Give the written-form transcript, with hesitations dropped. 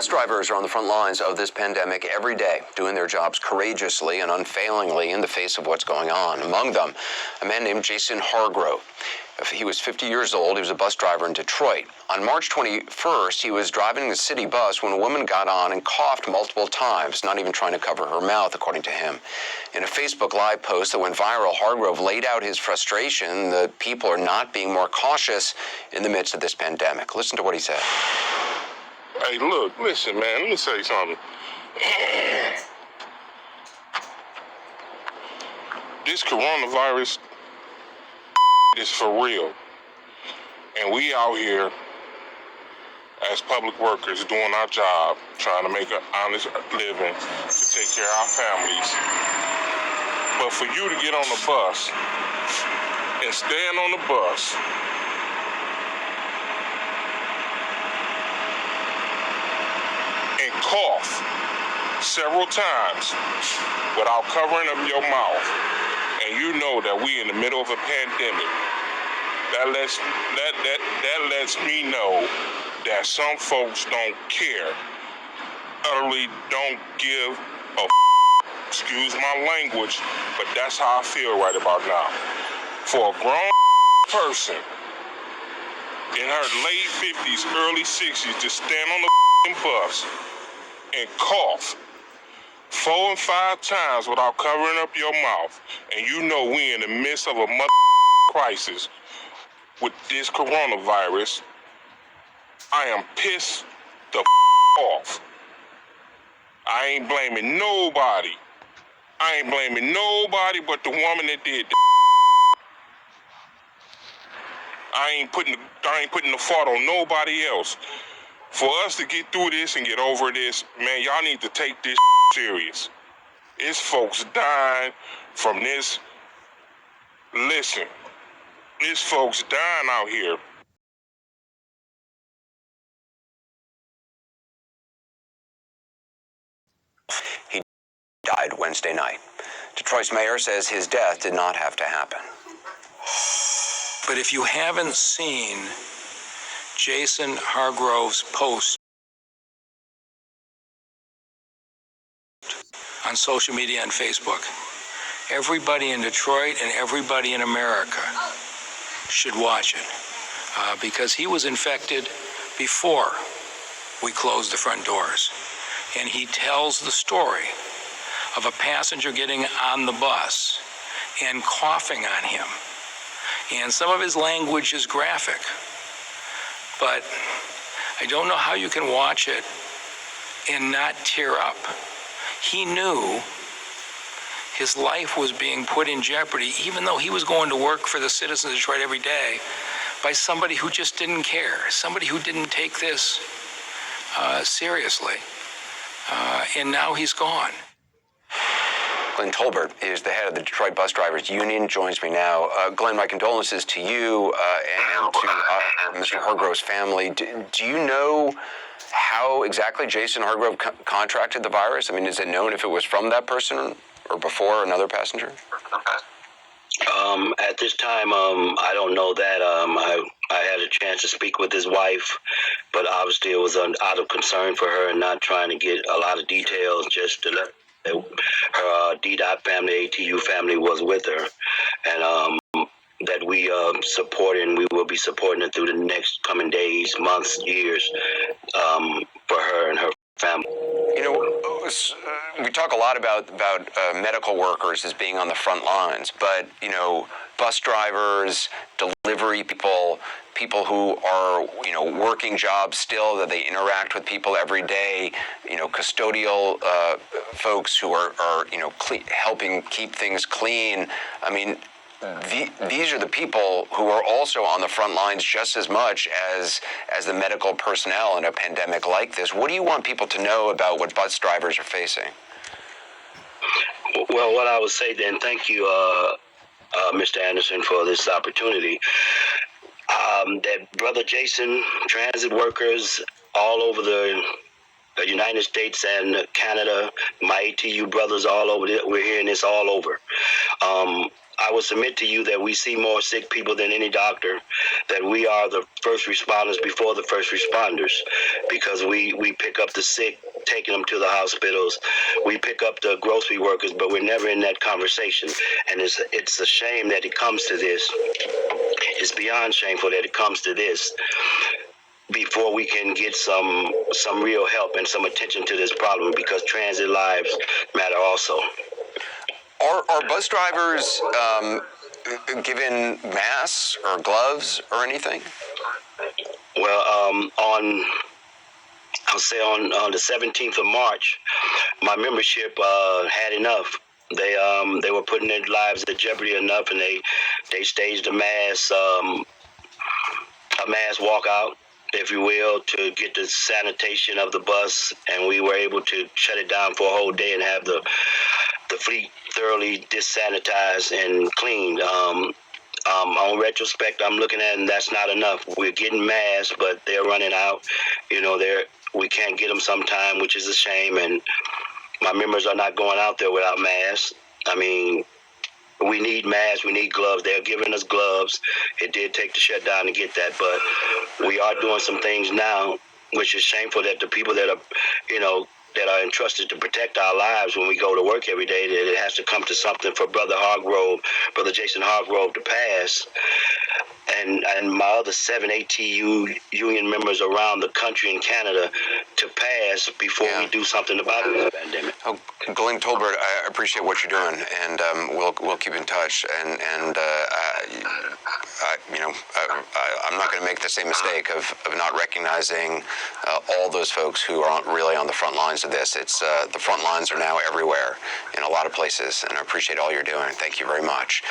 Bus drivers are on the front lines of this pandemic every day, doing their jobs courageously and unfailingly in the face of what's going on. Among them, a man named Jason Hargrove. He was 50 years old. He was a bus driver in Detroit. On March 21st, he was driving the city bus when a woman got on and coughed multiple times, not even trying to cover her mouth, according to him. In a Facebook Live post that went viral, Hargrove laid out his frustration that people are not being more cautious in the midst of this pandemic. Listen to what he said. Hey, look, listen, man, let me say something. This coronavirus is for real. And we out here as public workers doing our job, trying to make an honest living to take care of our families. But for you to get on the bus and stand on the bus and cough several times without covering up your mouth, and you know that we in the middle of a pandemic, that lets me know that some folks don't care, utterly don't give a excuse my language, but that's how I feel right about now. For a grown person in her late 50s, early 60s to stand on the bus and cough 4 and 5 times without covering up your mouth, and you know we in the midst of a crisis with this coronavirus, I am pissed the off. I ain't blaming nobody. I ain't blaming nobody but the woman that did that. I ain't putting the fault on nobody else. For us to get through this and get over this, man, y'all need to take this serious. It's folks dying from this. Listen, it's folks dying out here. He died Wednesday night. Detroit's mayor says his death did not have to happen. But if you haven't seen Jason Hargrove's post on social media and Facebook, everybody in Detroit and everybody in America should watch it because he was infected before we closed the front doors. And he tells the story of a passenger getting on the bus and coughing on him. And some of his language is graphic, but I don't know how you can watch it and not tear up. He knew his life was being put in jeopardy, even though he was going to work for the citizens of Detroit every day, by somebody who just didn't care, somebody who didn't take this seriously. And now he's gone. Glenn Tolbert is the head of the Detroit Bus Drivers Union, joins me now. Glenn, my condolences to you and to Mr. Hargrove's family. Do you know how exactly Jason Hargrove contracted the virus? I mean, is it known if it was from that person or before another passenger? At this time, I don't know that. I had a chance to speak with his wife, but obviously it was out of concern for her and not trying to get a lot of details, just to let her DDOT family, ATU family was with her, and that we support and we will be supporting it through the next coming days, months, years for her and her family. You know, we talk a lot about medical workers as being on the front lines, but, you know, bus drivers, delivery people who are, you know, working jobs still, that they interact with people every day, you know, custodial folks who are you know, helping keep things clean. I mean, these are the people who are also on the front lines just as much as the medical personnel in a pandemic like this. What do you want people to know about what bus drivers are facing? Well, what I would say then, thank you, Mr. Anderson, for this opportunity. That Brother Jason, transit workers all over the United States and Canada, my ATU brothers all over, we're hearing this all over. I will submit to you that we see more sick people than any doctor, that we are the first responders before the first responders, because we pick up the sick, taking them to the hospitals. We pick up the grocery workers, but we're never in that conversation. And it's a shame that it comes to this. It's beyond shameful that it comes to this before we can get some real help and some attention to this problem, because transit lives matter also. Are bus drivers given masks or gloves or anything? Well, I'll say on the 17th of March, my membership had enough. They were putting their lives at jeopardy enough, and they staged a mass walkout, if you will, to get the sanitation of the bus, and we were able to shut it down for a whole day and have the fleet thoroughly disanitized and cleaned. On retrospect, I'm looking at, and that's not enough. We're getting masks, but they're running out. You know, we can't get them sometime, which is a shame. And my members are not going out there without masks. I mean, we need masks, we need gloves. They're giving us gloves. It did take the shutdown to get that, but we are doing some things now, which is shameful that the people that are, that are entrusted to protect our lives when we go to work every day, that it has to come to something for Brother Jason Hargrove to pass, and my other 7 ATU union members around the country and Canada to pass before we do something about this pandemic. Oh, Glenn Tolbert, I appreciate what you're doing, and we'll keep in touch. And I'm not going to make the same mistake of not recognizing all those folks who are really on the front lines of this. It's the front lines are now everywhere in a lot of places, and I appreciate all you're doing. Thank you very much.